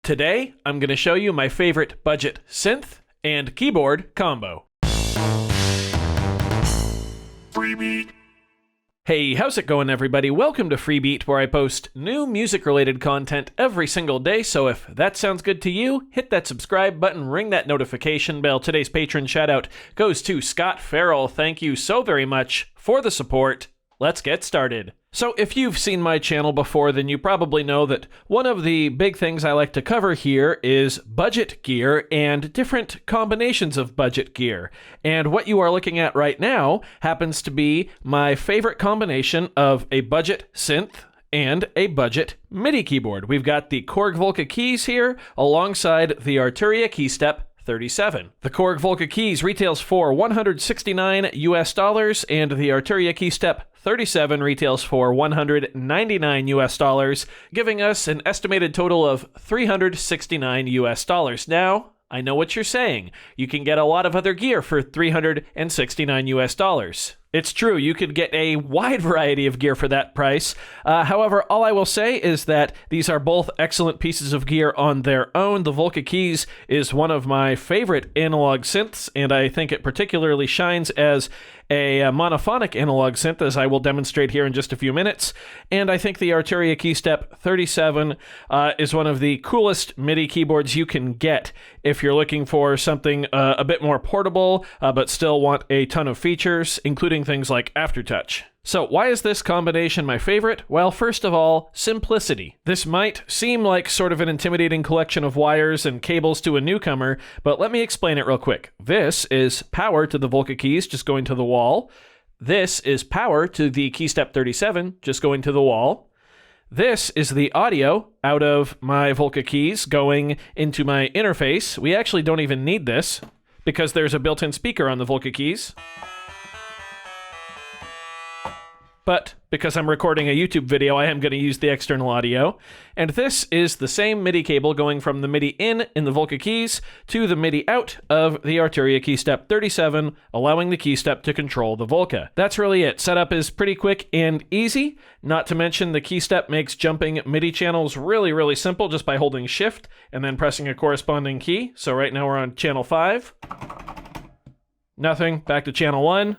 Today, I'm going to show you my favorite budget synth and keyboard combo. Freebeat. Hey, how's it going, everybody? Welcome to Freebeat, where I post new music-related content every single day, so if that sounds good to you, hit that subscribe button, ring that notification bell. Today's patron shout-out goes to Scott Farrell. Thank you so very much for the support. Let's get started. So if you've seen my channel before, then you probably know that one of the big things I like to cover here is budget gear and different combinations of budget gear. And what you are looking at right now happens to be my favorite combination of a budget synth and a budget MIDI keyboard. We've got the Korg Volca keys here alongside the Arturia KeyStep 37. The Korg Volca keys retails for $169 US, and the Arturia KeyStep 37 retails for $199 US, giving us an estimated total of $369 US. Now, I know what you're saying. You can get a lot of other gear for $369 US. It's true, you could get a wide variety of gear for that price. However, all I will say is that these are both excellent pieces of gear on their own. The Volca Keys is one of my favorite analog synths, and I think it particularly shines as a monophonic analog synth, as I will demonstrate here in just a few minutes. And I think the Arturia KeyStep 37 is one of the coolest MIDI keyboards you can get if you're looking for something a bit more portable, but still want a ton of features, including things like aftertouch. So why is this combination my favorite? Well, first of all, simplicity. This might seem like sort of an intimidating collection of wires and cables to a newcomer, but let me explain it real quick. This is power to the Volca keys just going to the wall. This is power to the KeyStep 37 just going to the wall. This is the audio out of my Volca keys going into my interface. We actually don't even need this because there's a built-in speaker on the Volca keys. But because I'm recording a YouTube video, I am going to use the external audio. And this is the same MIDI cable going from the MIDI in the Volca keys to the MIDI out of the Arturia KeyStep 37, allowing the KeyStep to control the Volca. That's really it. Setup is pretty quick and easy. Not to mention the KeyStep makes jumping MIDI channels really, really simple just by holding Shift and then pressing a corresponding key. So right now we're on channel 5. Nothing. Back to channel 1.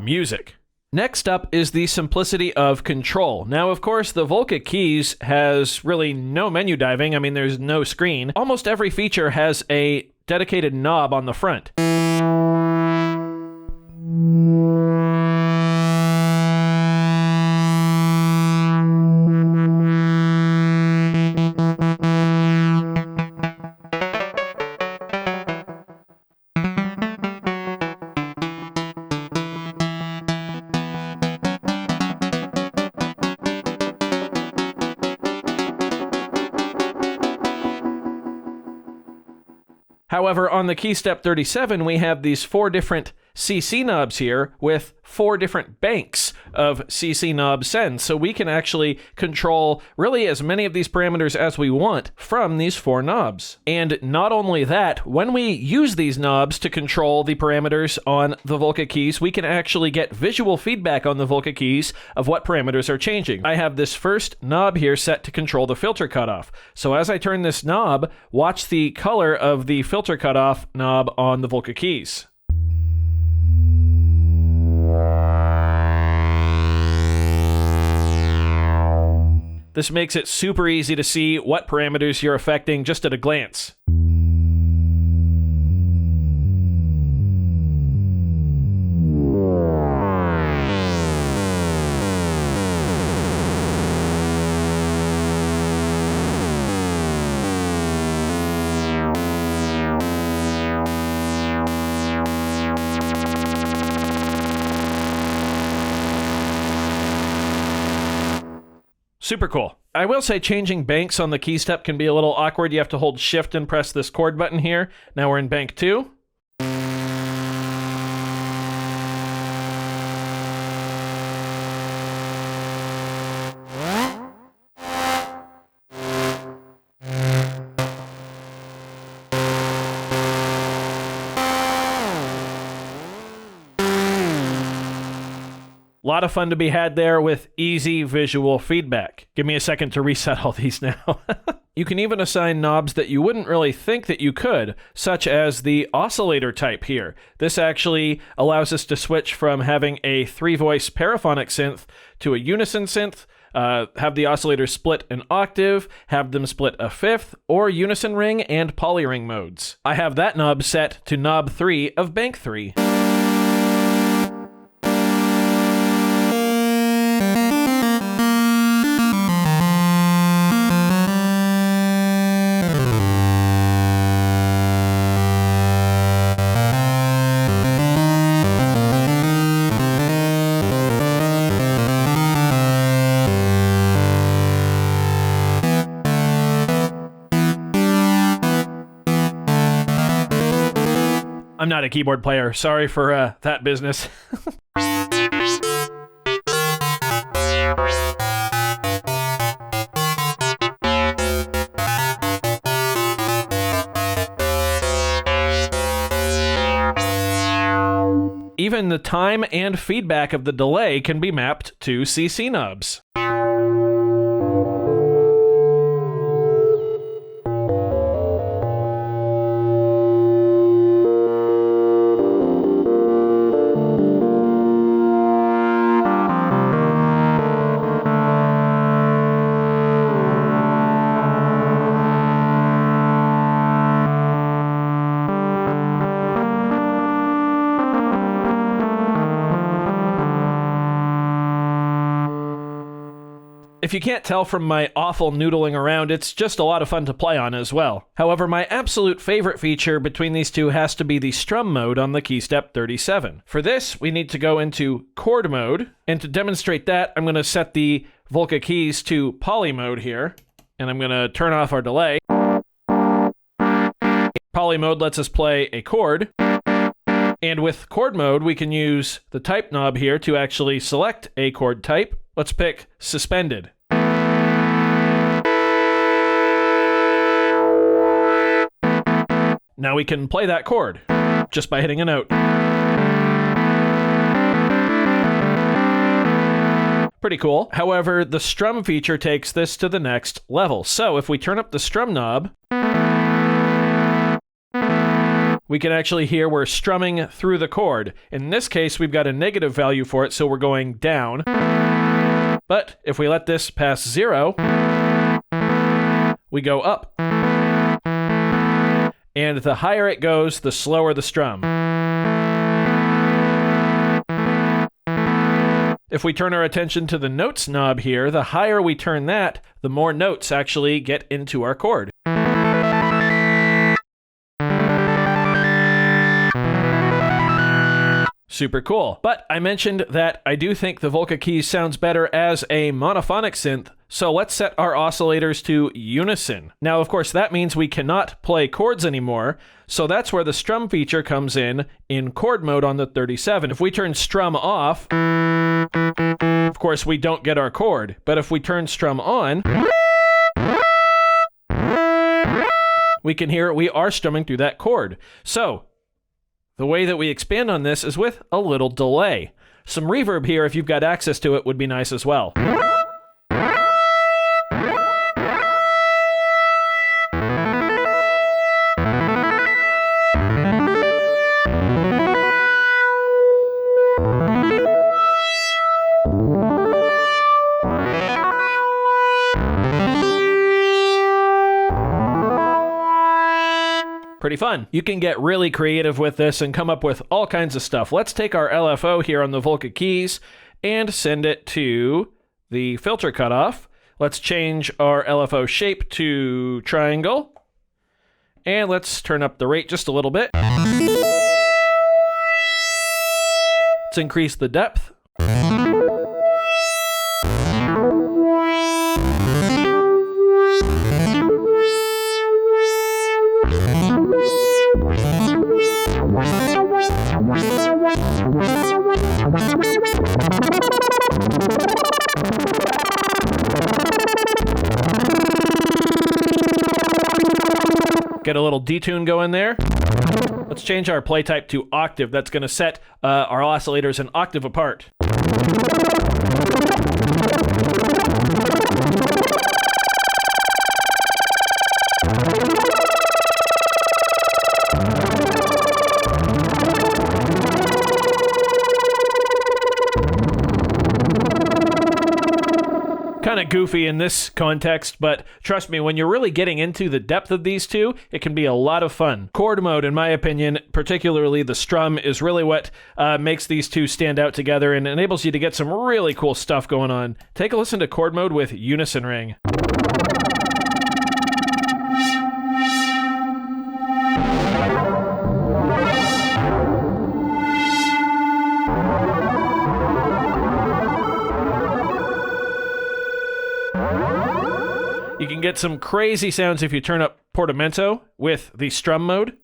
Music. Next up is the simplicity of control. Now, of course, the Volca keys has really no menu diving. I mean, there's no screen. Almost every feature has a dedicated knob on the front. However, on the KeyStep 37, we have these 4 different CC knobs here with 4 different banks of CC knob sends. So we can actually control really as many of these parameters as we want from these 4 knobs. And not only that, when we use these knobs to control the parameters on the Volca keys, we can actually get visual feedback on the Volca keys of what parameters are changing. I have this first knob here set to control the filter cutoff. So as I turn this knob, watch the color of the filter cutoff knob on the Volca keys. This makes it super easy to see what parameters you're affecting just at a glance. Super cool. I will say changing banks on the KeyStep can be a little awkward. You have to hold Shift and press this chord button here. Now we're in bank 2. A lot of fun to be had there with easy visual feedback. Give me a second to reset all these now. You can even assign knobs that you wouldn't really think that you could, such as the oscillator type here. This actually allows us to switch from having a 3-voice paraphonic synth to a unison synth, have the oscillator split an octave, have them split a fifth, or unison ring and polyring modes. I have that knob set to knob 3 of bank 3. I'm not a keyboard player. Sorry for that business. Even the time and feedback of the delay can be mapped to CC knobs. If you can't tell from my awful noodling around, it's just a lot of fun to play on as well. However, my absolute favorite feature between these two has to be the Strum Mode on the KeyStep 37. For this, we need to go into Chord Mode, and to demonstrate that, I'm going to set the Volca keys to Poly Mode here, and I'm going to turn off our delay. Poly Mode lets us play a chord, and with Chord Mode, we can use the type knob here to actually select a chord type. Let's pick Suspended. Now we can play that chord just by hitting a note. Pretty cool. However, the strum feature takes this to the next level. So if we turn up the strum knob, we can actually hear we're strumming through the chord. In this case, we've got a negative value for it, so we're going down. But if we let this pass 0, we go up. And the higher it goes, the slower the strum. If we turn our attention to the notes knob here, the higher we turn that, the more notes actually get into our chord. Super cool. But I mentioned that I do think the Volca keys sounds better as a monophonic synth, so let's set our oscillators to unison. Now, of course, that means we cannot play chords anymore, so that's where the strum feature comes in chord mode on the 37. If we turn strum off, of course, we don't get our chord, but if we turn strum on, we can hear we are strumming through that chord. So, the way that we expand on this is with a little delay. Some reverb here, if you've got access to it, would be nice as well. Pretty fun. You can get really creative with this and come up with all kinds of stuff. Let's take our LFO here on the Volca keys and send it to the filter cutoff. Let's change our LFO shape to triangle. And let's turn up the rate just a little bit. Let's increase the depth. Get a little detune going there. let's change our play type to octave. That's going to set our oscillators an octave apart. Kind of goofy in this context, but trust me, when you're really getting into the depth of these two, it can be a lot of fun. Chord mode, in my opinion, particularly the strum, is really what makes these two stand out together and enables you to get some really cool stuff going on. Take a listen to chord mode with unison ring. You can get some crazy sounds if you turn up portamento with the strum mode.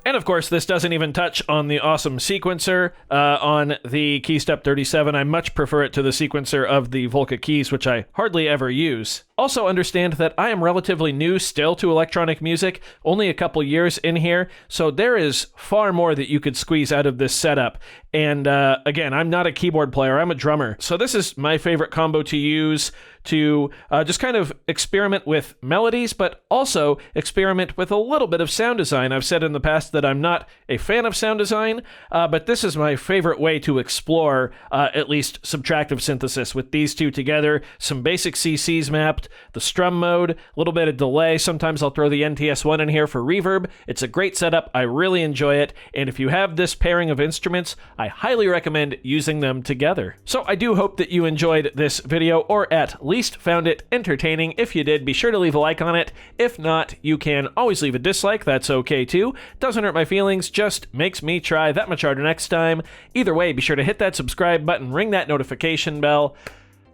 And of course, this doesn't even touch on the awesome sequencer on the Keystep 37. I much prefer it to the sequencer of the Volca keys, which I hardly ever use. Also understand that I am relatively new still to electronic music, only a couple years in here, so there is far more that you could squeeze out of this setup. And again, I'm not a keyboard player, I'm a drummer. So this is my favorite combo to use to just kind of experiment with melodies, but also experiment with a little bit of sound design. I've said in the past that I'm not a fan of sound design, but this is my favorite way to explore at least subtractive synthesis with these two together. Some basic CCs mapped, the strum mode, a little bit of delay. Sometimes I'll throw the NTS1 in here for reverb. It's a great setup. I really enjoy it. And if you have this pairing of instruments, I highly recommend using them together. So I do hope that you enjoyed this video, or at least found it entertaining. If you did, be sure to leave a like on it. If not, you can always leave a dislike. That's okay too. Doesn't hurt my feelings, just makes me try that much harder next time. Either way, be sure to hit that subscribe button, ring that notification bell.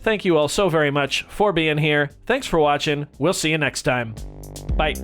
Thank you all so very much for being here. Thanks for watching. We'll see you next time. Bye.